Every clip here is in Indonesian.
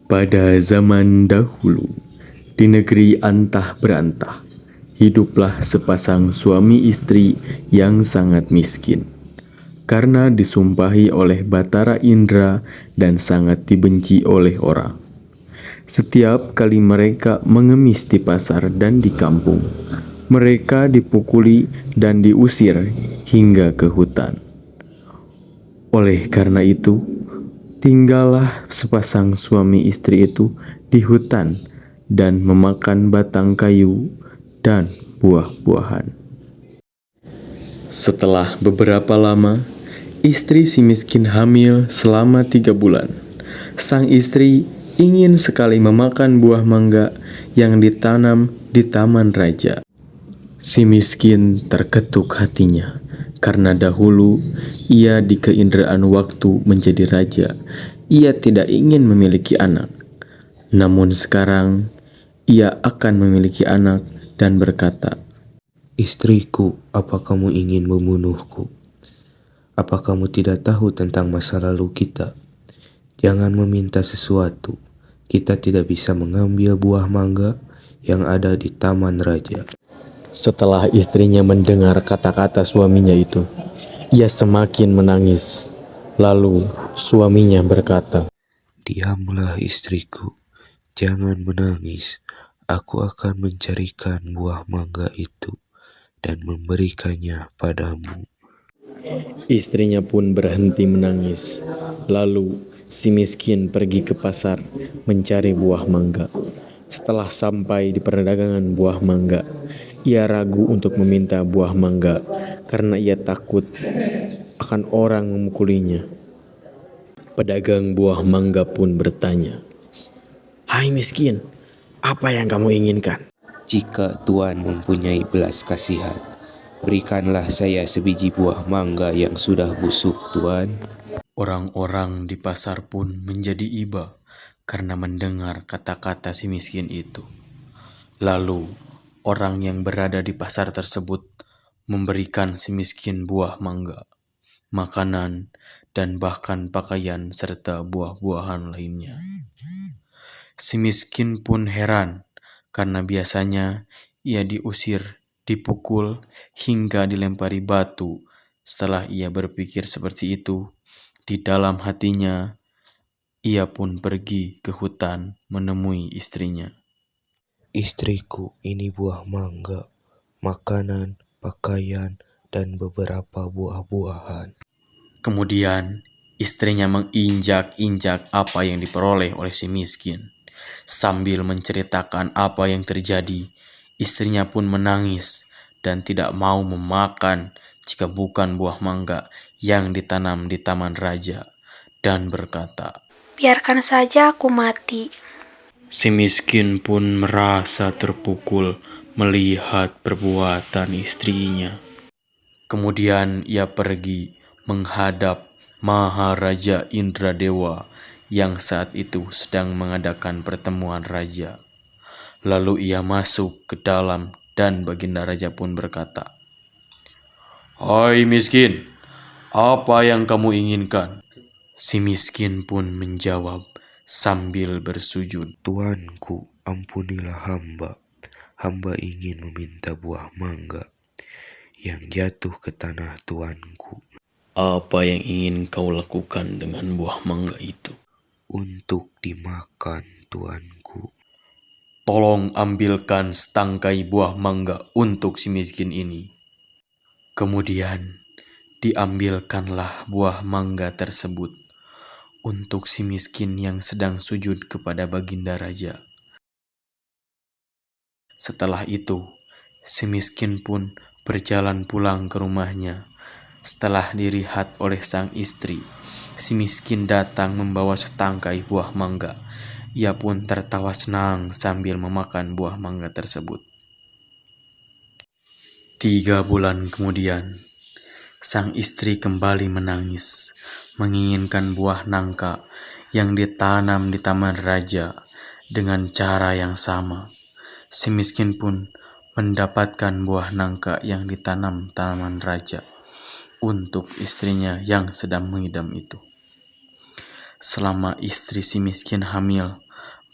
Pada zaman dahulu, di negeri antah berantah, hiduplah sepasang suami istri yang sangat miskin. Karena disumpahi oleh Batara Indra dan sangat dibenci oleh orang. Setiap kali mereka mengemis di pasar dan di kampung, mereka dipukuli dan diusir hingga ke hutan. Oleh karena itu, tinggallah sepasang suami istri itu di hutan dan memakan batang kayu dan buah-buahan. Setelah beberapa lama, istri si miskin hamil selama 3 bulan. Sang istri ingin sekali memakan buah mangga yang ditanam di taman raja. Si miskin terketuk hatinya, karena dahulu ia di keinderaan waktu menjadi raja. Ia tidak ingin memiliki anak. Namun sekarang ia akan memiliki anak dan berkata, Istriku, apa kamu ingin membunuhku? Apa kamu tidak tahu tentang masa lalu kita? Jangan meminta sesuatu. Kita tidak bisa mengambil buah mangga yang ada di taman raja. Setelah istrinya mendengar kata-kata suaminya itu, ia semakin menangis. Lalu suaminya berkata, Diamlah istriku, jangan menangis. Aku akan mencarikan buah mangga itu dan memberikannya padamu. Istrinya pun berhenti menangis. Lalu si miskin pergi ke pasar mencari buah mangga. Setelah sampai di perdagangan buah mangga, ia ragu untuk meminta buah mangga karena ia takut akan orang memukulinya. Pedagang buah mangga pun bertanya, "Hai miskin, apa yang kamu inginkan?" Jika Tuan mempunyai belas kasihan, berikanlah saya sebiji buah mangga yang sudah busuk, Tuan. Orang-orang di pasar pun menjadi iba karena mendengar kata-kata si miskin itu. Lalu, orang yang berada di pasar tersebut memberikan si miskin buah mangga, makanan, dan bahkan pakaian serta buah-buahan lainnya. Si miskin pun heran karena biasanya ia diusir, dipukul, hingga dilempari batu. Setelah ia berpikir seperti itu, di dalam hatinya ia pun pergi ke hutan menemui istrinya. Istriku, ini buah mangga, makanan, pakaian, dan beberapa buah-buahan. Kemudian istrinya menginjak-injak apa yang diperoleh oleh si miskin. Sambil menceritakan apa yang terjadi, istrinya pun menangis dan tidak mau memakan jika bukan buah mangga yang ditanam di taman raja, dan berkata, Biarkan saja aku mati. si miskin pun merasa terpukul melihat perbuatan istrinya. Kemudian ia pergi menghadap Maharaja Indradewa yang saat itu sedang mengadakan pertemuan raja. Lalu ia masuk ke dalam dan baginda raja pun berkata, "Hai miskin, apa yang kamu inginkan?" Si miskin pun menjawab sambil bersujud, Tuanku, ampunilah hamba. Hamba ingin meminta buah mangga yang jatuh ke tanah tuanku "Apa yang ingin kau lakukan dengan buah mangga itu?" untuk dimakan, tuanku. "Tolong ambilkan setangkai buah mangga untuk si miskin ini." Kemudian diambilkanlah buah mangga tersebut untuk si miskin yang sedang sujud kepada baginda raja. Setelah itu, si miskin pun berjalan pulang ke rumahnya. Setelah dilihat oleh sang istri, si miskin datang membawa setangkai buah mangga. Ia pun tertawa senang sambil memakan buah mangga tersebut. 3 bulan kemudian, sang istri kembali menangis, menginginkan buah nangka yang ditanam di taman raja dengan cara yang sama. Si miskin pun mendapatkan buah nangka yang ditanam taman raja untuk istrinya yang sedang mengidam itu. Selama istri si miskin hamil,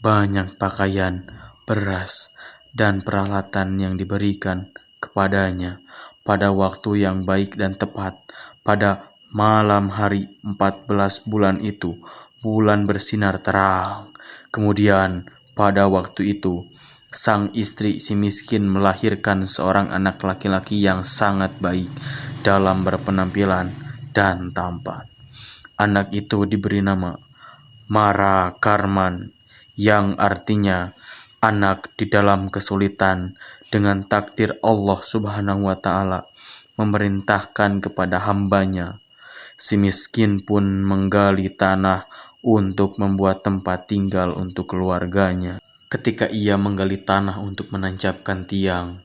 banyak pakaian, beras, dan peralatan yang diberikan kepadanya pada waktu yang baik dan tepat. Pada malam hari 14 bulan itu, bulan bersinar terang. Kemudian pada waktu itu, sang istri si miskin melahirkan seorang anak laki-laki yang sangat baik dalam berpenampilan dan tampan. Anak itu diberi nama Mara Karman, yang artinya anak di dalam kesulitan. Dengan takdir Allah Subhanahu wa Ta'ala memerintahkan kepada hambanya, si miskin pun menggali tanah untuk membuat tempat tinggal untuk keluarganya. Ketika ia menggali tanah untuk menancapkan tiang,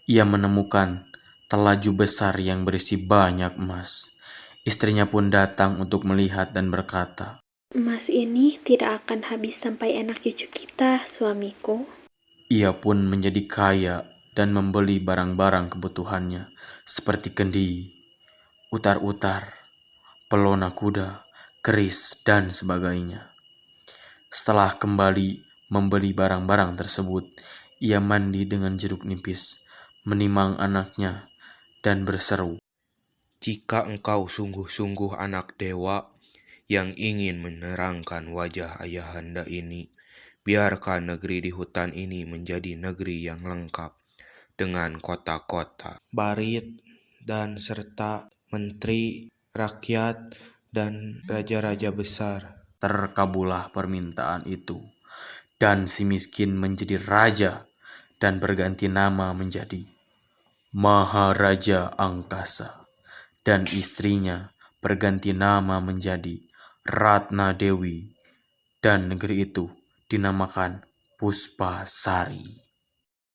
ia menemukan telaju besar yang berisi banyak emas. Istrinya pun datang untuk melihat dan berkata, Emas ini tidak akan habis sampai anak cucu kita, suamiku. ia pun menjadi kaya dan membeli barang-barang kebutuhannya seperti kendi, utar-utar, pelona kuda, keris, dan sebagainya. Setelah kembali membeli barang-barang tersebut, ia mandi dengan jeruk nipis, menimang anaknya, dan berseru, Jika engkau sungguh-sungguh anak dewa yang ingin menerangkan wajah ayahanda ini, biarkan negeri di hutan ini menjadi negeri yang lengkap dengan kota-kota, barit, dan serta menteri, rakyat, dan raja-raja besar. terkabullah permintaan itu, dan si miskin menjadi raja dan berganti nama menjadi Maharaja Angkasa, dan istrinya berganti nama menjadi Ratna Dewi, dan negeri itu dinamakan Puspasari.